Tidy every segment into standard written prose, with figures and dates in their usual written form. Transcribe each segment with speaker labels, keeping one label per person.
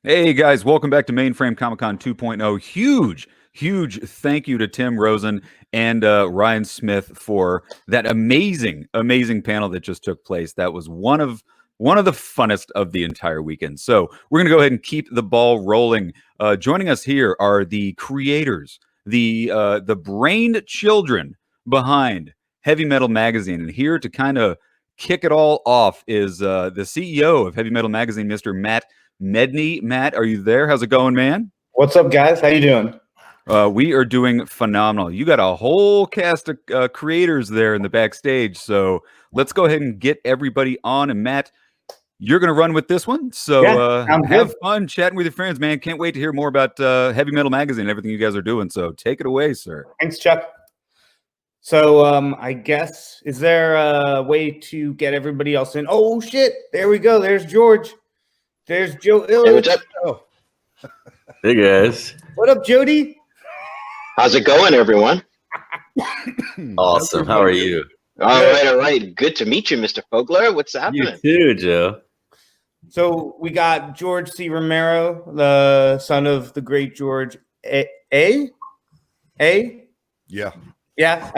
Speaker 1: Hey guys, welcome back to Mainframe Comic-Con 2.0. Huge thank you to Tim Rosen and Ryan Smith for that amazing panel that just took place. That was one of the funnest of the entire weekend. So we're gonna go ahead and keep the ball rolling. Joining us here are the creators, the brained children behind Heavy Metal Magazine, and here to kind of kick it all off is the CEO of Heavy Metal Magazine, Mr. Matt Medney. Matt, are you there? How's it going, man?
Speaker 2: What's up, guys? How you doing?
Speaker 1: We are doing phenomenal. You got a whole cast of creators there in the backstage, so let's go ahead and get everybody on. And Matt, you're going to run with this one, so have fun chatting with your friends, man. Can't wait to hear more about Heavy Metal Magazine and everything you guys are doing. So take it away, sir.
Speaker 2: Thanks, Chuck. So I guess, is there a way to get everybody else in? Oh, shit. There we go. There's George. There's Joe Illidge.
Speaker 3: Hey, what's up?
Speaker 2: Oh.
Speaker 4: Hey, guys.
Speaker 2: What up, Jody?
Speaker 3: How's it going, everyone?
Speaker 4: Awesome. How are you?
Speaker 3: All right. Good to meet you, Mr. Fogler. What's happening?
Speaker 4: You too, Joe.
Speaker 2: So we got George C. Romero, the son of the great George A?
Speaker 5: Yeah.
Speaker 2: Yeah.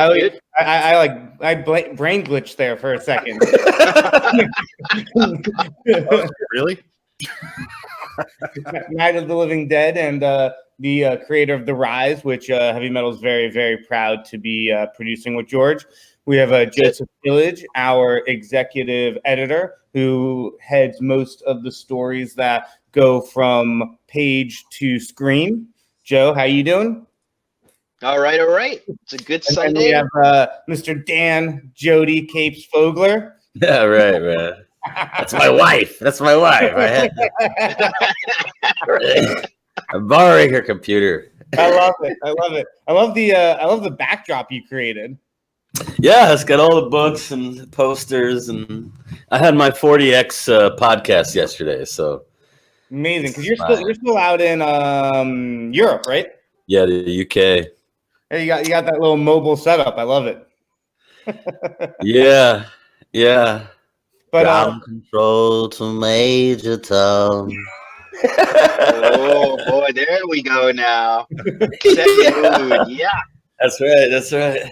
Speaker 2: I brain glitched there for a second.
Speaker 5: Really?
Speaker 2: Night of the Living Dead, and the creator of The Rise, which Heavy Metal is very, very proud to be producing with George. We have Joseph Illidge, our executive editor, who heads most of the stories that go from page to screen. Joe, how you doing?
Speaker 3: All right. It's a good Sunday.
Speaker 2: And we have Mr. Dan Jody Capes Fogler.
Speaker 4: Yeah, right, man. That's my wife. I'm borrowing her computer.
Speaker 2: I love it. I love the backdrop you created.
Speaker 4: Yeah, it's got all the books and posters, and I had my 40X podcast yesterday, so
Speaker 2: amazing. Because you're still out in Europe, right?
Speaker 4: Yeah, the UK.
Speaker 2: Hey, you got that little mobile setup. I love it.
Speaker 4: Yeah.
Speaker 2: But
Speaker 4: ground control to Major Tom.
Speaker 3: Oh boy, there we go now. Yeah.
Speaker 4: That's right.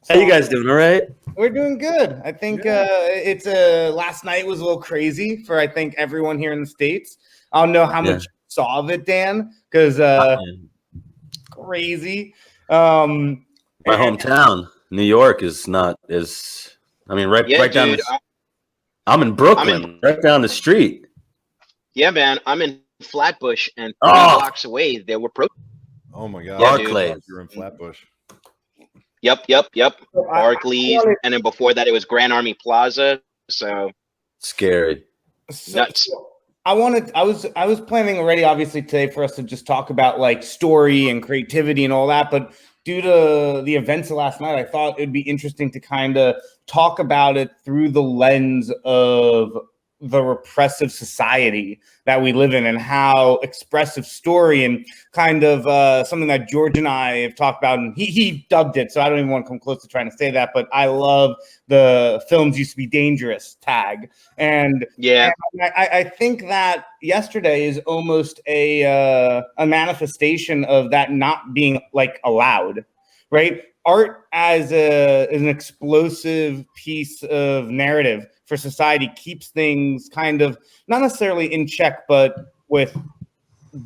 Speaker 4: How you guys doing? All right?
Speaker 2: We're doing good. I think it's last night was a little crazy for I think everyone here in the States. I don't know how much you saw of it, Dan, because crazy.
Speaker 4: My hometown, New York, is not as. I mean, right down.
Speaker 3: Dude,
Speaker 4: I'm in Brooklyn, right down the street.
Speaker 3: Yeah, man. I'm in Flatbush, and 3 blocks away there were protests.
Speaker 5: Oh my God.
Speaker 4: Barclays.
Speaker 5: You're in Flatbush.
Speaker 3: Yep. Barclays, and then before that it was Grand Army Plaza. So
Speaker 4: scary.
Speaker 3: Nuts.
Speaker 2: I was planning already, obviously, today for us to just talk about like story and creativity and all that, but due to the events of last night, I thought it'd be interesting to kind of talk about it through the lens of the repressive society that we live in and how expressive story and kind of something that George and I have talked about, and he dubbed it, so I don't even want to come close to trying to say that, but I love the films used to be dangerous tag. And
Speaker 3: yeah,
Speaker 2: and I think that yesterday is almost a manifestation of that not being like allowed, right? Art as an explosive piece of narrative for society keeps things kind of not necessarily in check, but with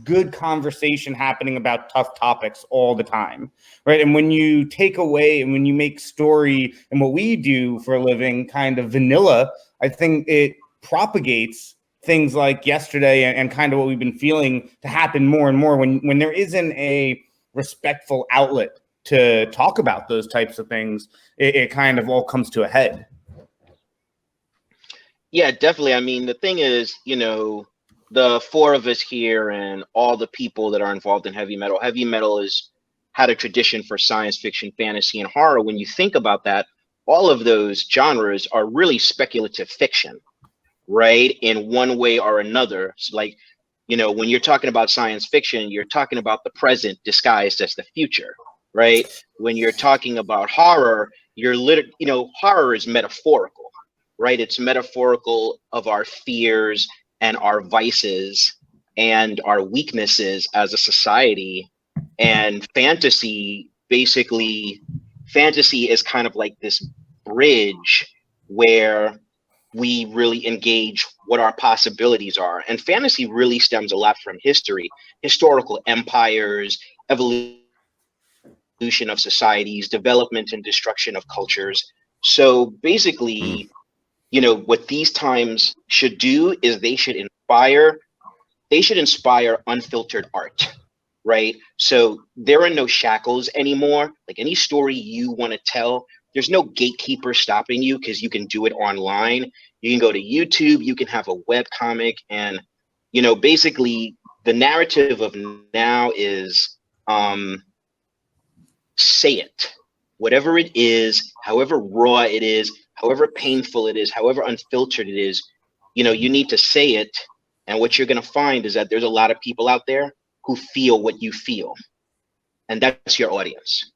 Speaker 2: good conversation happening about tough topics all the time, right? And when you take away and when you make story and what we do for a living kind of vanilla, I think it propagates things like yesterday and kind of what we've been feeling to happen more and more when there isn't a respectful outlet to talk about those types of things. It kind of all comes to a head.
Speaker 3: Yeah, definitely. I mean, the thing is, the 4 of us here and all the people that are involved in heavy metal has had a tradition for science fiction, fantasy, and horror. When you think about that, all of those genres are really speculative fiction, right? In one way or another. So like, when you're talking about science fiction, you're talking about the present disguised as the future, right? When you're talking about horror, horror is metaphorical, right? It's metaphorical of our fears and our vices and our weaknesses as a society. And fantasy is kind of like this bridge where we really engage what our possibilities are. And fantasy really stems a lot from history, historical empires, evolution of societies, development and destruction of cultures. So basically, what these times should do is they should inspire unfiltered art, right? So there are no shackles anymore. Like any story you want to tell, there's no gatekeeper stopping you because you can do it online. You can go to YouTube, you can have a web comic, and basically the narrative of now is say it. Whatever it is, however raw it is, however painful it is, however unfiltered it is, you need to say it. And what you're going to find is that there's a lot of people out there who feel what you feel. And that's your audience,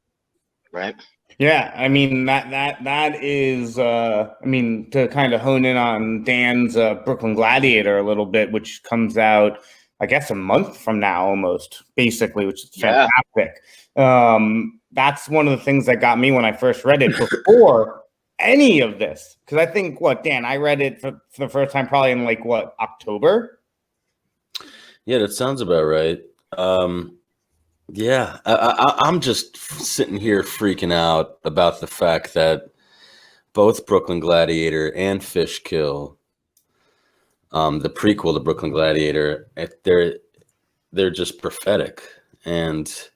Speaker 3: right?
Speaker 2: Yeah, I mean that is I mean, to kind of hone in on Dan's Brooklyn Gladiator a little bit, which comes out I guess a month from now almost, basically, which is fantastic. That's one of the things that got me when I first read it before any of this, because I think Dan, I read it for the first time probably in like October.
Speaker 4: Yeah, that sounds about right. Yeah, I'm just sitting here freaking out about the fact that both Brooklyn Gladiator and Fish Kill, the prequel to Brooklyn Gladiator, they're just prophetic, and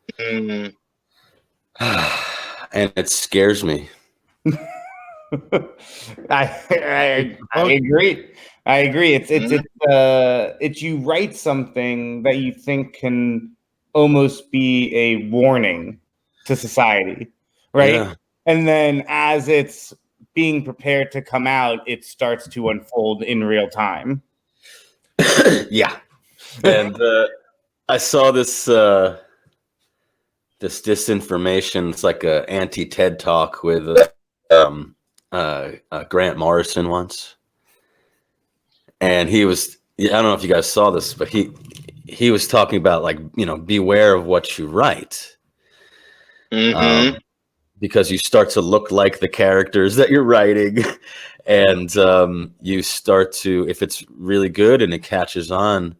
Speaker 4: and it scares me.
Speaker 2: I agree. I agree. It's you write something that you think can almost be a warning to society, right?
Speaker 4: Yeah.
Speaker 2: And then as it's being prepared to come out, it starts to unfold in real time.
Speaker 4: Yeah. And I saw this this disinformation. It's like a anti-TED talk with Grant Morrison once. And he was, I don't know if you guys saw this, but he was talking about, like, beware of what you write. Because you start to look like the characters that you're writing. And you start to, if it's really good and it catches on,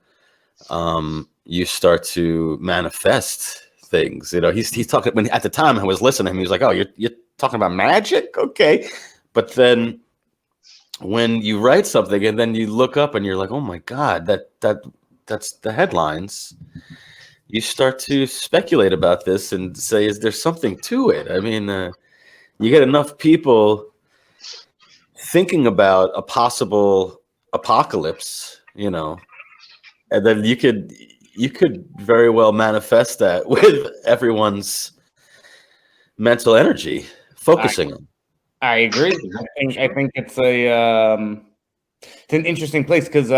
Speaker 4: you start to manifest things. He's talking, when at the time I was listening, he was like, "Oh, you're talking about magic? Okay." But then when you write something and then you look up and you're like, "Oh my God, that's the headlines." You start to speculate about this and say, "Is there something to it?" I mean, you get enough people thinking about a possible apocalypse, and then you could very well manifest that with everyone's mental energy focusing on.
Speaker 2: I agree. I think it's an interesting place because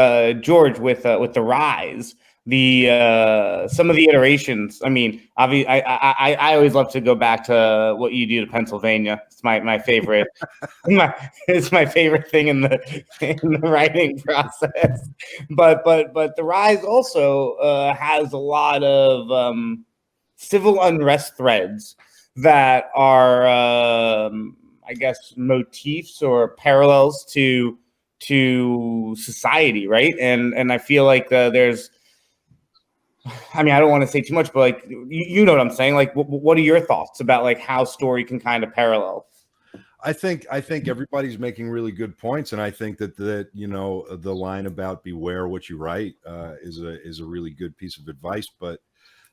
Speaker 2: George, with the Rise, some of the iterations. I mean, obviously, I always love to go back to What You Do to Pennsylvania. It's my favorite. It's my favorite thing in the writing process. But the Rise also has a lot of civil unrest threads that are I guess motifs or parallels to society, right? And I feel like there's, I mean, I don't want to say too much, but like you know what I'm saying. Like, what are your thoughts about like how story can kind of parallel?
Speaker 5: I think everybody's making really good points, and I think that the line about beware what you write is a really good piece of advice. But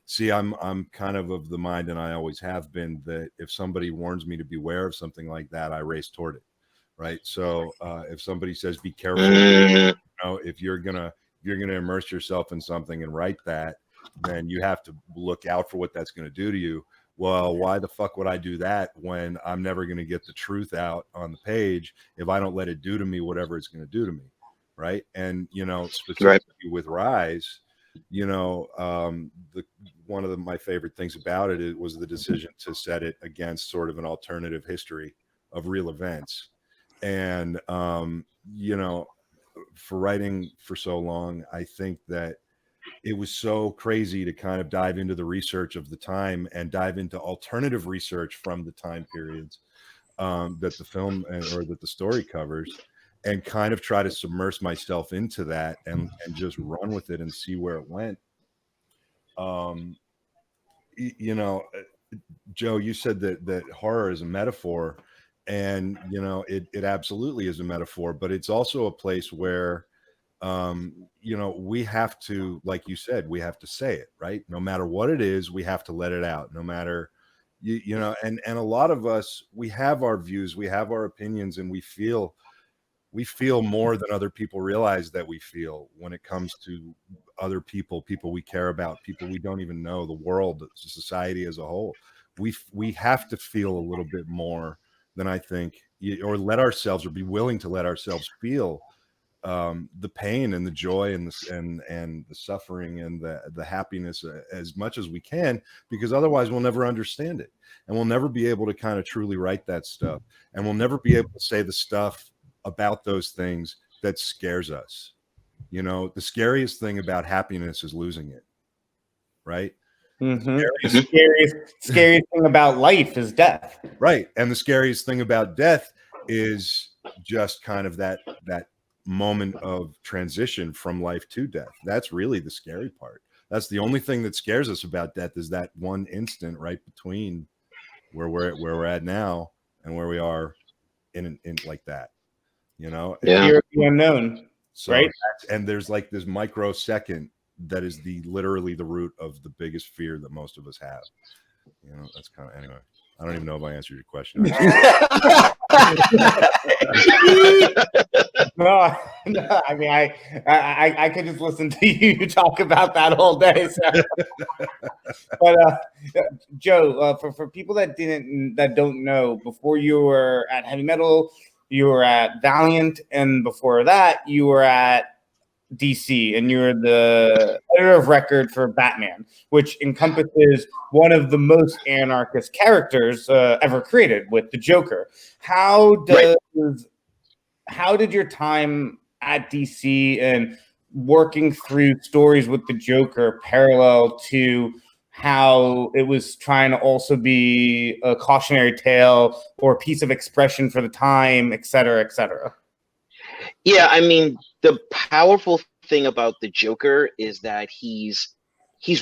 Speaker 5: see, I'm kind of the mind, and I always have been, that if somebody warns me to beware of something like that, I race toward it, right? So if somebody says be careful, if you're gonna immerse yourself in something and write that, then you have to look out for what that's going to do to you. Well, why the fuck would I do that when I'm never going to get the truth out on the page if I don't let it do to me whatever it's going to do to me, right? And specifically with Rise, one of my favorite things about it was the decision to set it against sort of an alternative history of real events. And for writing for so long, I think that it was so crazy to kind of dive into the research of the time and dive into alternative research from the time periods that the film or that the story covers, and kind of try to submerge myself into that and just run with it and see where it went. You know, Joe, you said that horror is a metaphor, and you know, it absolutely is a metaphor, but it's also a place where you know, we have to, like you said, we have to say it, right? No matter what it is, we have to let it out. No matter you know, and a lot of us, we have our views, we have our opinions, and we feel more than other people realize that we feel when it comes to other people we care about, people we don't even know, the world, society as a whole. We have to feel a little bit more than I think, or let ourselves, or be willing to let ourselves feel the pain and the joy and the suffering and the happiness as much as we can, because otherwise we'll never understand it, and we'll never be able to kind of truly write that stuff, and we'll never be able to say the stuff about those things that scares us. You know, the scariest thing about happiness is losing it, right?
Speaker 2: The scariest thing about life is death,
Speaker 5: right? And the scariest thing about death is just kind of that moment of transition from life to death. That's really the scary part. That's the only thing that scares us about death, is that one instant right between where we're at now and where we are in like that, you know.
Speaker 3: Yeah.
Speaker 2: Fear of the unknown,
Speaker 5: So,
Speaker 2: right?
Speaker 5: and there's like this microsecond that is literally the root of the biggest fear that most of us have. You know, that's kind of, anyway. I don't even know if I answered your question.
Speaker 2: No, I mean, I could just listen to you talk about that all day. So. But Joe, for people that don't know, before you were at Heavy Metal, you were at Valiant, and before that, you were at DC, and you're the editor of record for Batman, which encompasses one of the most anarchist characters ever created, with the Joker. How did your time at DC and working through stories with the Joker parallel to how it was trying to also be a cautionary tale or a piece of expression for the time, et cetera, et cetera?
Speaker 3: Yeah, I mean, the powerful thing about the Joker is that he's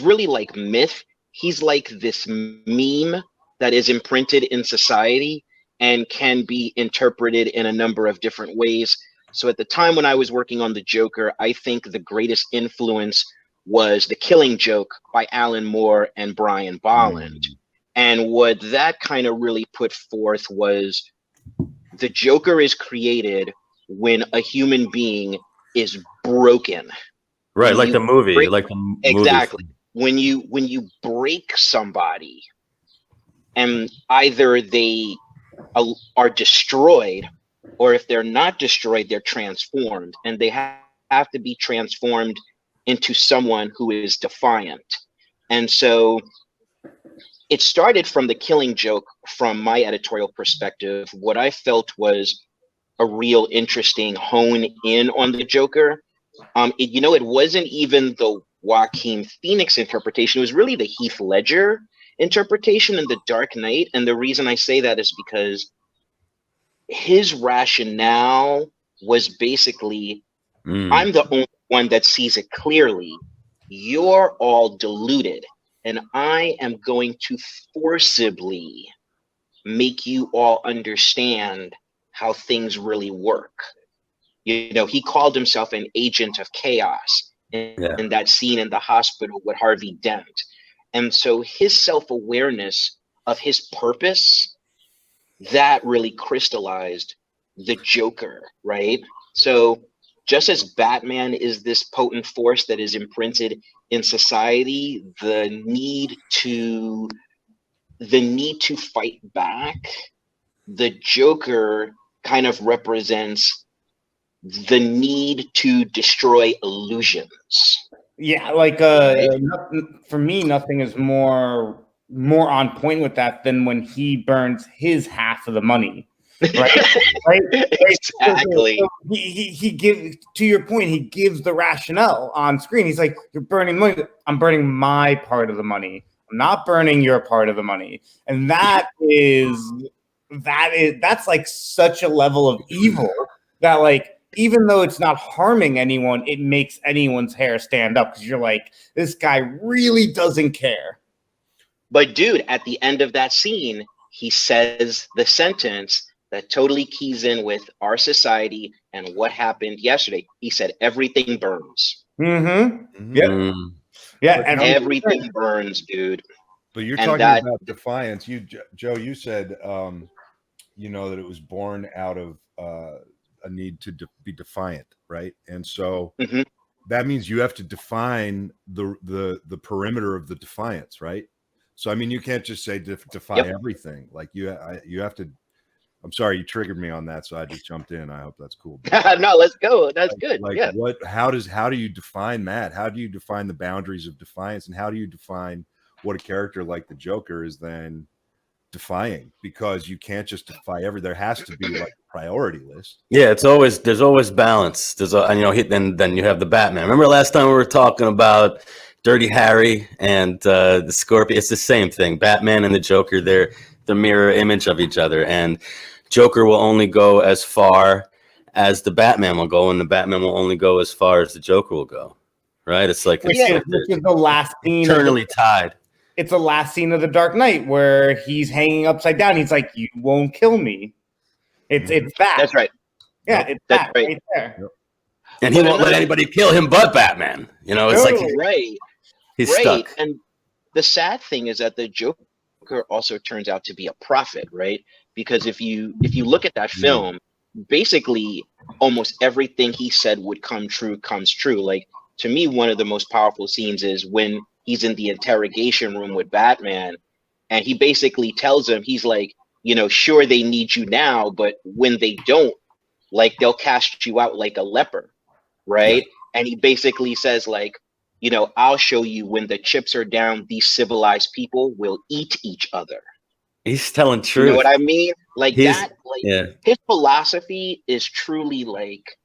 Speaker 3: really like myth. He's like this meme that is imprinted in society and can be interpreted in a number of different ways. So at the time when I was working on the Joker, I think the greatest influence was The Killing Joke by Alan Moore and Brian Bolland. And what that kind of really put forth was the Joker is created when a human being is broken.
Speaker 4: Right, like the movie,
Speaker 3: exactly. When you break somebody, and either they are destroyed, or if they're not destroyed, they're transformed, and they have to be transformed into someone who is defiant. And so it started from The Killing Joke. From my editorial perspective, what I felt was a real interesting hone in on the Joker. It wasn't even the Joaquin Phoenix interpretation. It was really the Heath Ledger interpretation in The Dark Knight. And the reason I say that is because his rationale was basically, I'm the only one that sees it clearly. You're all deluded, and I am going to forcibly make you all understand how things really work. You know, he called himself an agent of chaos in that scene in the hospital with Harvey Dent. And so his self-awareness of his purpose, that really crystallized the Joker, right? So just as Batman is this potent force that is imprinted in society, the need to fight back, the Joker kind of represents the need to destroy illusions.
Speaker 2: Yeah, like for me, nothing is more on point with that than when he burns his half of the money, right? Right?
Speaker 3: Exactly.
Speaker 2: So he gives, to your point, he gives the rationale on screen. He's like, "You're burning money. I'm burning my part of the money. I'm not burning your part of the money." And that's like such a level of evil that, like, even though it's not harming anyone, it makes anyone's hair stand up because you're like, this guy really doesn't care.
Speaker 3: But dude, at the end of that scene, he says the sentence that totally keys in with our society and what happened yesterday. He said, "Everything burns."
Speaker 2: Mm-hmm. Yep.
Speaker 4: Mm.
Speaker 2: Yeah. And
Speaker 3: Everything burns, dude.
Speaker 5: But you're
Speaker 3: And
Speaker 5: talking
Speaker 3: that-
Speaker 5: about defiance. Joe, you said, that it was born out of a need to be defiant, right? And so
Speaker 3: Mhm.
Speaker 5: that means you have to define the perimeter of the defiance, right? So I mean, you can't just say defy everything. Like you have to. I'm sorry, you triggered me on that, so I just jumped in. I hope that's cool.
Speaker 3: No, let's go. That's good.
Speaker 5: Like
Speaker 3: Yeah.
Speaker 5: how do you define that? How do you define the boundaries of defiance, and how do you define what a character like the Joker is then defying? Because you can't just defy there has to be like a priority list.
Speaker 4: Yeah, there's always balance. Then you have the Batman. Remember last time we were talking about Dirty Harry and the Scorpion? It's the same thing. Batman and the Joker, they're the mirror image of each other, and Joker will only go as far as the Batman will go, and the Batman will only go as far as the Joker will go. Right? It's like
Speaker 2: Which is the last scene.
Speaker 4: Eternally tied.
Speaker 2: It's the last scene of The Dark Knight where he's hanging upside down. He's like, "You won't kill me." It's that.
Speaker 3: That's right.
Speaker 2: Yeah, it's
Speaker 3: That's
Speaker 2: that
Speaker 3: right
Speaker 2: there.
Speaker 5: Yep.
Speaker 4: And he won't let anybody kill him but Batman. It's like
Speaker 3: Right.
Speaker 4: he's
Speaker 3: Right.
Speaker 4: stuck.
Speaker 3: And the sad thing is that the Joker also turns out to be a prophet, right? Because if you look at that film, basically almost everything he said would come true comes true. Like, to me, one of the most powerful scenes is when he's in the interrogation room with Batman, and he basically tells him, he's like, sure, they need you now, but when they don't, like, they'll cast you out like a leper, right? And he basically says, like, I'll show you when the chips are down, these civilized people will eat each other.
Speaker 4: He's telling truth.
Speaker 3: You know what I mean? Like that,
Speaker 4: yeah.
Speaker 3: His philosophy is truly like,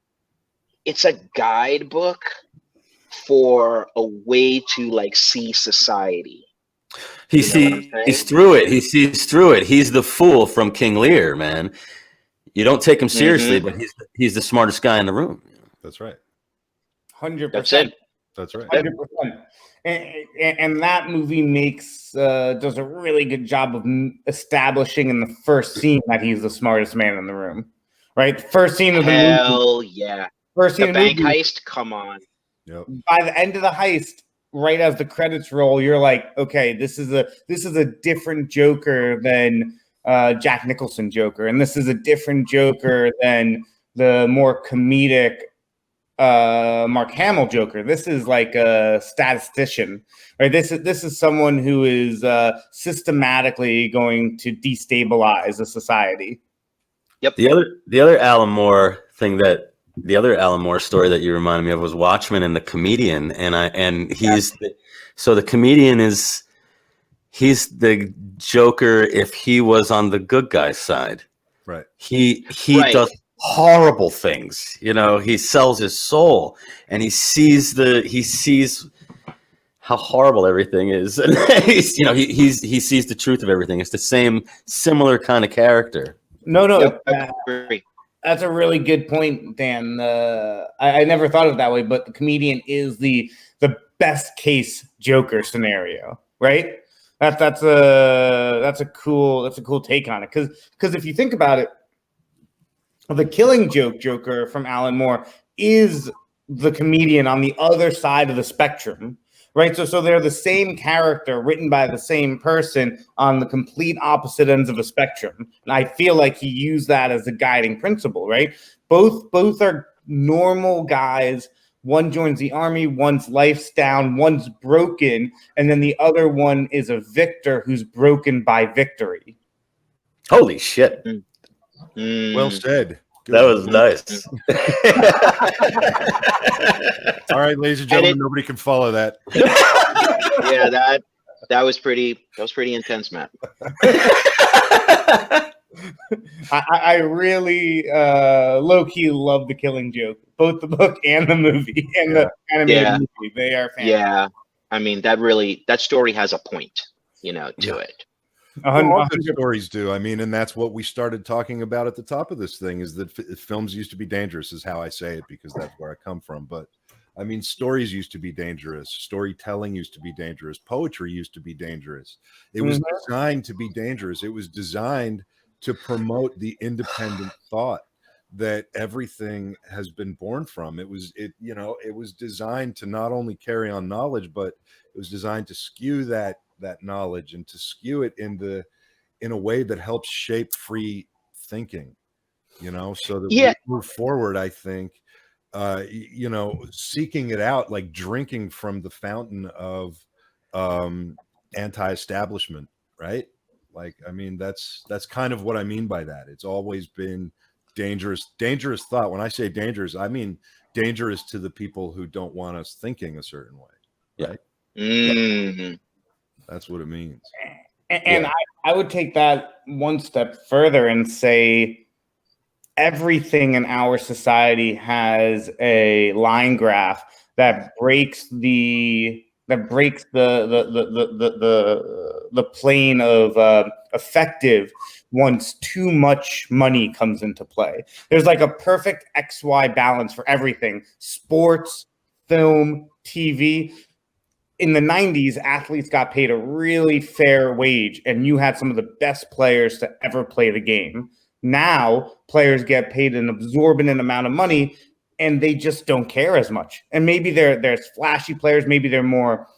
Speaker 3: it's a guidebook for a way to like see society.
Speaker 4: He sees through it. He sees through it. He's the fool from King Lear, man. You don't take him seriously, but he's the smartest guy in the room.
Speaker 5: That's right.
Speaker 2: 100%.
Speaker 5: That's right.
Speaker 2: 100%. And that movie does a really good job of establishing in the first scene that he's the smartest man in the room, right? First scene of the movie.
Speaker 3: Hell yeah.
Speaker 2: First scene
Speaker 3: the
Speaker 2: of the
Speaker 3: bank
Speaker 2: movie.
Speaker 3: heist, come on.
Speaker 5: Yep.
Speaker 2: By the end of the heist, right as the credits roll, you're like, okay, this is a different Joker than Jack Nicholson Joker, and this is a different Joker than the more comedic Mark Hamill Joker. This is like a statistician, right? This is someone who is systematically going to destabilize a society.
Speaker 3: Yep.
Speaker 4: The other Alan Moore thing the other Alan Moore story that you reminded me of was Watchmen and the Comedian, so the comedian he's the Joker if he was on the good guy's side.
Speaker 5: Right.
Speaker 4: He does horrible things. He sells his soul, and he sees how horrible everything is, and he sees the truth of everything. It's the same similar kind of character.
Speaker 2: No,
Speaker 3: Yep, I agree.
Speaker 2: that's a really good point, Dan. I never thought of it that way, but the comedian is the best case Joker scenario, right? That's a cool take on it, because if you think about it, the Killing Joke Joker from Alan Moore is the comedian on the other side of the spectrum, right? So they're the same character written by the same person on the complete opposite ends of a spectrum. And I feel like he used that as a guiding principle, right? Both are normal guys. One joins the army, one's life's down, one's broken, and then the other one is a victor who's broken by victory.
Speaker 4: Holy shit.
Speaker 5: Well said. Good.
Speaker 4: That was nice.
Speaker 5: All right, ladies and gentlemen, nobody can follow that.
Speaker 3: Yeah, that was pretty intense, Matt.
Speaker 2: I really low key love the Killing Joke, both the book and the movie and the animated
Speaker 3: Yeah.
Speaker 2: movie. They are fantastic.
Speaker 3: Yeah. I mean, that story has a point, to it.
Speaker 5: All good stories do. I mean, and that's what we started talking about at the top of this thing, is that films used to be dangerous, is how I say it, because that's where I come from. But I mean, stories used to be dangerous. Storytelling used to be dangerous. Poetry used to be dangerous. It was designed to be dangerous. It was designed to promote the independent thought that everything has been born from. It was designed to not only carry on knowledge, but it was designed to skew that knowledge and to skew it in a way that helps shape free thinking, so that we move forward. I think seeking it out, like drinking from the fountain of anti-establishment, right? Like, I mean, that's kind of what I mean by that. It's always been dangerous thought. When I say dangerous, I mean dangerous to the people who don't want us thinking a certain way, right?
Speaker 3: Mm-hmm.
Speaker 5: That's what it means.
Speaker 2: And I would take that one step further and say everything in our society has a line graph that breaks the plane of effective once too much money comes into play. There's like a perfect XY balance for everything: sports, film, TV. In the 90s, athletes got paid a really fair wage, and you had some of the best players to ever play the game. Now, players get paid an exorbitant amount of money, and they just don't care as much. And maybe there's flashy players, maybe they're more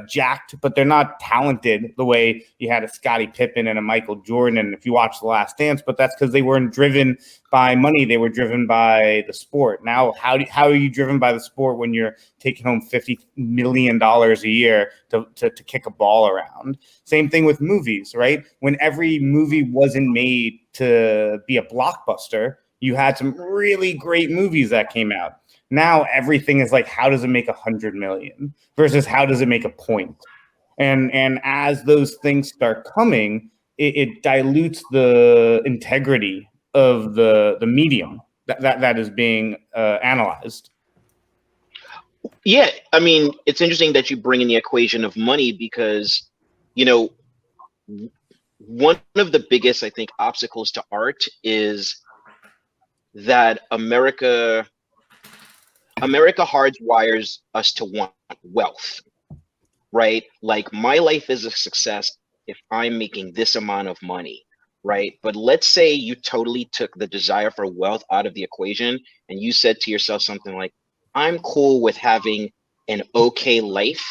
Speaker 2: jacked, but they're not talented the way you had a Scottie Pippen and a Michael Jordan. And if you watch The Last Dance, but that's because they weren't driven by money; they were driven by the sport. Now, how are you driven by the sport when you're taking home $50 million a year to kick a ball around? Same thing with movies, right? When every movie wasn't made to be a blockbuster, you had some really great movies that came out. Now everything is like, how does it make 100 million versus how does it make a point? And as those things start coming, it dilutes the integrity of the medium that is being analyzed.
Speaker 3: Yeah, I mean, it's interesting that you bring in the equation of money because, one of the biggest, I think, obstacles to art is that America hardwires us to want wealth, right? Like, my life is a success if I'm making this amount of money, right? But let's say you totally took the desire for wealth out of the equation and you said to yourself something like, I'm cool with having an okay life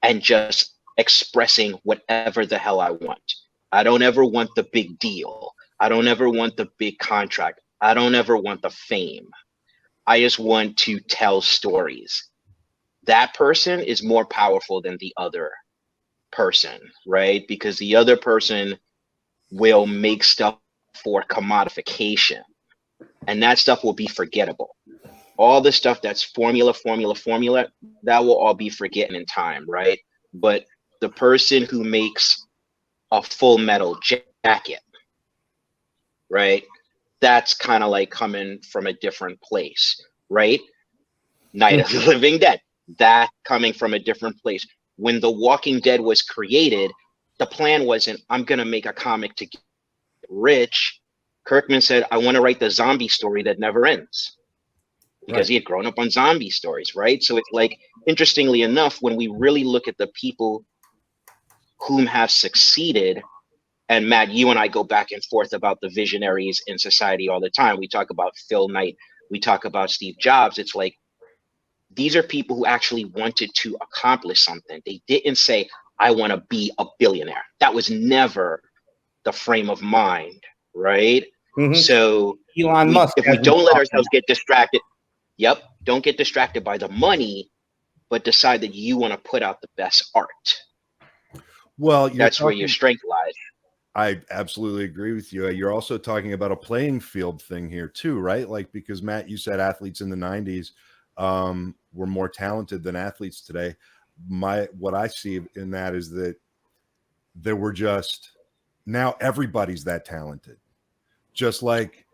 Speaker 3: and just expressing whatever the hell I want. I don't ever want the big deal. I don't ever want the big contract. I don't ever want the fame. I just want to tell stories. That person is more powerful than the other person, right? Because the other person will make stuff for commodification, and that stuff will be forgettable. All the stuff that's formula, that will all be forgotten in time, right? But the person who makes a Full Metal Jacket, right? That's kind of like coming from a different place, right? Night of the Living Dead, that coming from a different place. When The Walking Dead was created, the plan wasn't, I'm going to make a comic to get rich. Kirkman said, I want to write the zombie story that never ends, because he had grown up on zombie stories, right? So it's like, interestingly enough, when we really look at the people whom have succeeded, and Matt, you and I go back and forth about the visionaries in society all the time. We talk about Phil Knight, we talk about Steve Jobs. It's like, these are people who actually wanted to accomplish something. They didn't say, I want to be a billionaire. That was never the frame of mind, right? Mm-hmm. So
Speaker 2: Elon Musk,
Speaker 3: if we don't let ourselves get distracted, don't get distracted by the money, but decide that you want to put out the best art.
Speaker 5: Well,
Speaker 3: that's where your strength lies.
Speaker 5: I absolutely agree with you. You're also talking about a playing field thing here too, right? Like, because Matt, you said athletes in the 90s were more talented than athletes today. What I see in that is that there were just, now everybody's that talented. just like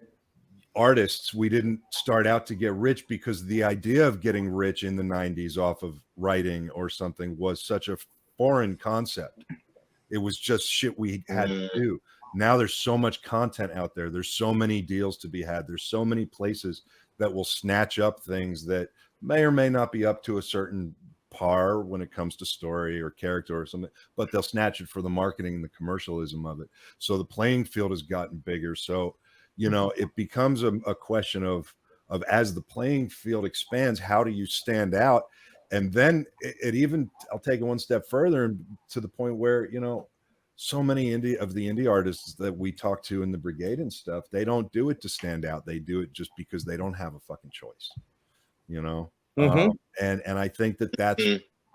Speaker 5: artists, we didn't start out to get rich because the idea of getting rich in the 90s off of writing or something was such a foreign concept. It was just shit we had to do. Now there's so much content out there. There's so many deals to be had. There's so many places that will snatch up things that may or may not be up to a certain par when it comes to story or character or something, but they'll snatch it for the marketing and the commercialism of it. So the playing field has gotten bigger. So, you know, it becomes a question of as the playing field expands, how do you stand out? And then it even, I'll take it one step further and to the point where, you know, so many indie artists that we talk to in the brigade and stuff, they don't do it to stand out. They do it just because they don't have a fucking choice, you know? And I think that's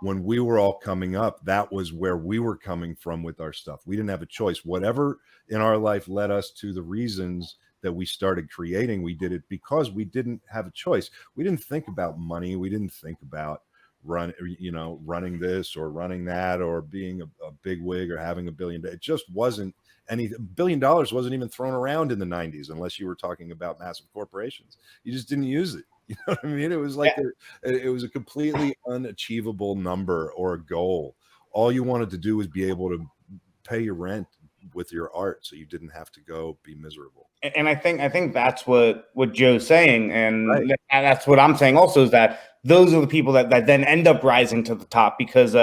Speaker 5: when we were all coming up, that was where we were coming from with our stuff. We didn't have a choice. Whatever in our life led us to the reasons that we started creating, we did it because we didn't have a choice. We didn't think about money. We didn't think about running this or running that or being a big wig or having $1 billion. It just wasn't anything. $1 billion wasn't even thrown around in the 90s unless you were talking about massive corporations. You just didn't use it. You know what I mean? It was like it was a completely unachievable number or a goal. All you wanted to do was be able to pay your rent with your art, so you didn't have to go be miserable.
Speaker 2: And I think that's what Joe's saying, and that's what I'm saying also, is that those are the people that then end up rising to the top, because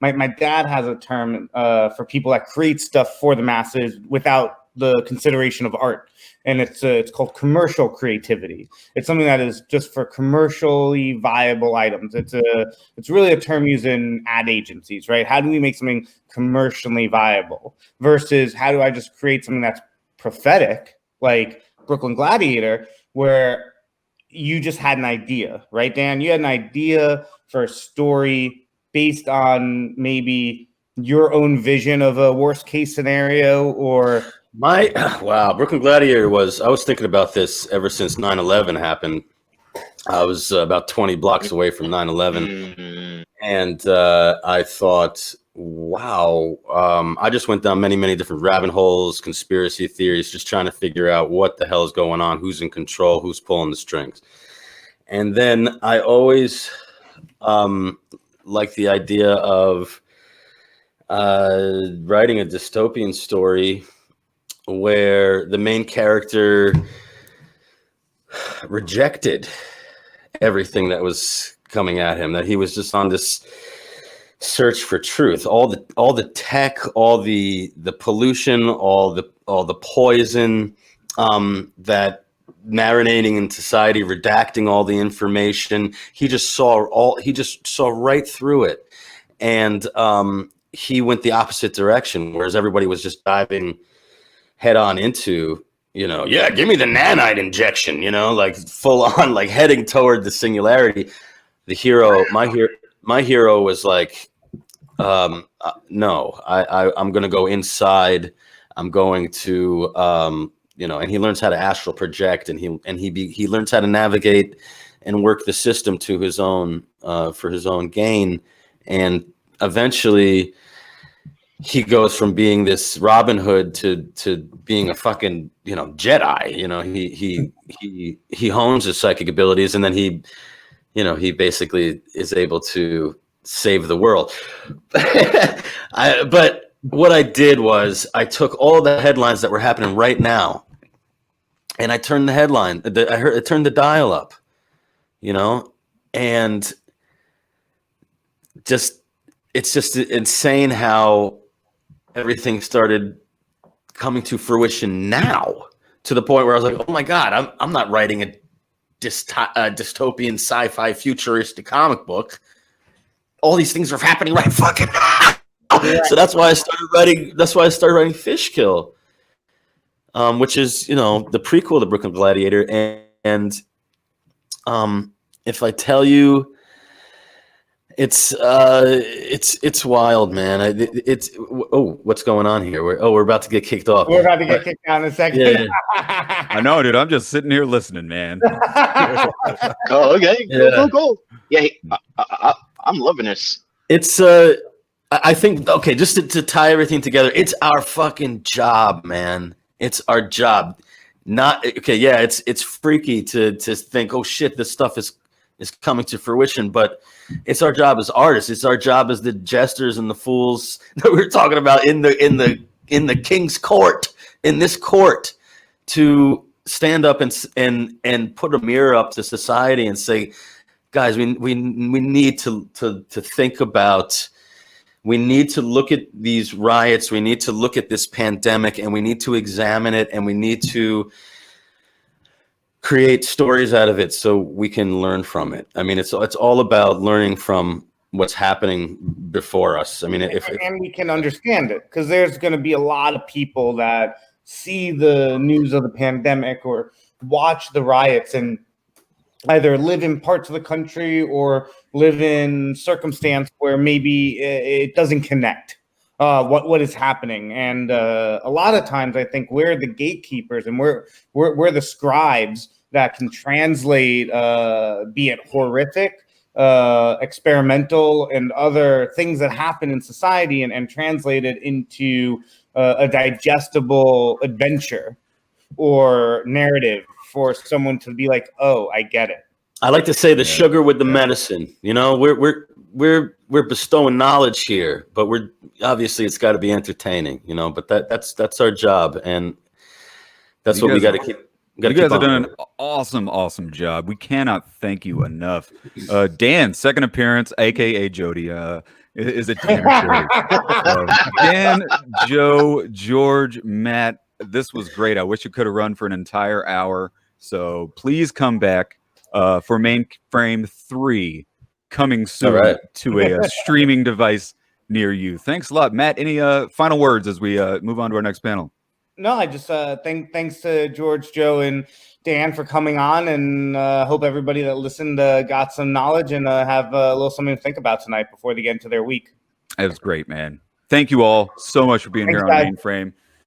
Speaker 2: my dad has a term for people that create stuff for the masses without the consideration of art, and it's called commercial creativity. It's something that is just for commercially viable items. It's really a term used in ad agencies, right? How do we make something commercially viable versus how do I just create something that's prophetic, like Brooklyn Gladiator, where you just had an idea, right, Dan? You had an idea for a story based on maybe your own vision of a worst case scenario, or
Speaker 4: Brooklyn Gladiator I was thinking about this ever since 9/11 happened. I was about 20 blocks away from 9/11, and I thought, wow, I just went down many different rabbit holes, conspiracy theories, just trying to figure out what the hell is going on, who's in control, who's pulling the strings. And then I always like the idea of writing a dystopian story where the main character rejected everything that was coming at him, that he was just on this search for truth. All the tech, all the pollution, all the poison that marinating in society, redacting all the information. He just saw right through it. And he went the opposite direction, whereas everybody was just diving head on into, give me the nanite injection, like full on, like heading toward the singularity. The hero, my hero was like, no, I'm going to go inside. I'm going to, and he learns how to astral project, and he learns how to navigate and work the system to his own, for his own gain. And eventually he goes from being this Robin Hood to being a fucking, Jedi. He hones his psychic abilities, and then he basically is able to save the world. But what I did was I took all the headlines that were happening right now, and I turned the headline. I turned the dial up, and it's just insane how everything started coming to fruition now, to the point where I was like, oh my God, I'm not writing a dystopian sci-fi futuristic comic book. All these things are happening right fucking now. So that's why I started writing Fishkill, which is, the prequel to Brooklyn Gladiator. And if I tell you, it's wild, man. What's going on here? We're about to get kicked off.
Speaker 2: We're about to get kicked out in a second.
Speaker 4: Yeah.
Speaker 1: I know, dude. I'm just sitting here listening, man.
Speaker 3: Oh, okay. Cool. Yeah, I'm loving this.
Speaker 4: It's I think, okay, just to tie everything together, it's our fucking job, man. It's our job. not okay. Yeah, it's freaky to think, oh shit, this stuff is coming to fruition. But it's our job as artists. It's our job as the jesters and the fools that we were talking about in the king's court, in this court, to stand up and put a mirror up to society and say, guys, we need to think about. We need to look at these riots. We need to look at this pandemic, and we need to examine it, and we need to create stories out of it so we can learn from it. I mean, it's all about learning from what's happening before us. I mean,
Speaker 2: and we can understand it, because there's going to be a lot of people that see the news of the pandemic or watch the riots and either live in parts of the country or live in circumstance where maybe it doesn't connect what is happening. And a lot of times I think we're the gatekeepers and we're the scribes that can translate, be it horrific, experimental, and other things that happen in society and translate it into a digestible adventure or narrative for someone to be like, oh, I get it.
Speaker 4: I like to say the sugar with the medicine. You know, we're bestowing knowledge here, but we're obviously it's got to be entertaining. You know, but that's our job, and that's what we got to keep.
Speaker 1: You guys have done an awesome job. We cannot thank you enough. Dan, second appearance, aka Jody. Is it Dan or Jody? Dan, Joe, George, Matt. This was great. I wish you could have run for an entire hour. So please come back for Mainframe 3 coming soon to a streaming device near you. Thanks a lot, Matt. Any final words as we move on to our next panel?
Speaker 2: No, I just thanks to George, Joe, and Dan for coming on, and hope everybody that listened got some knowledge and have a little something to think about tonight before they get into their week.
Speaker 1: That was great, man. Thank you all so much for being here on Mainframe.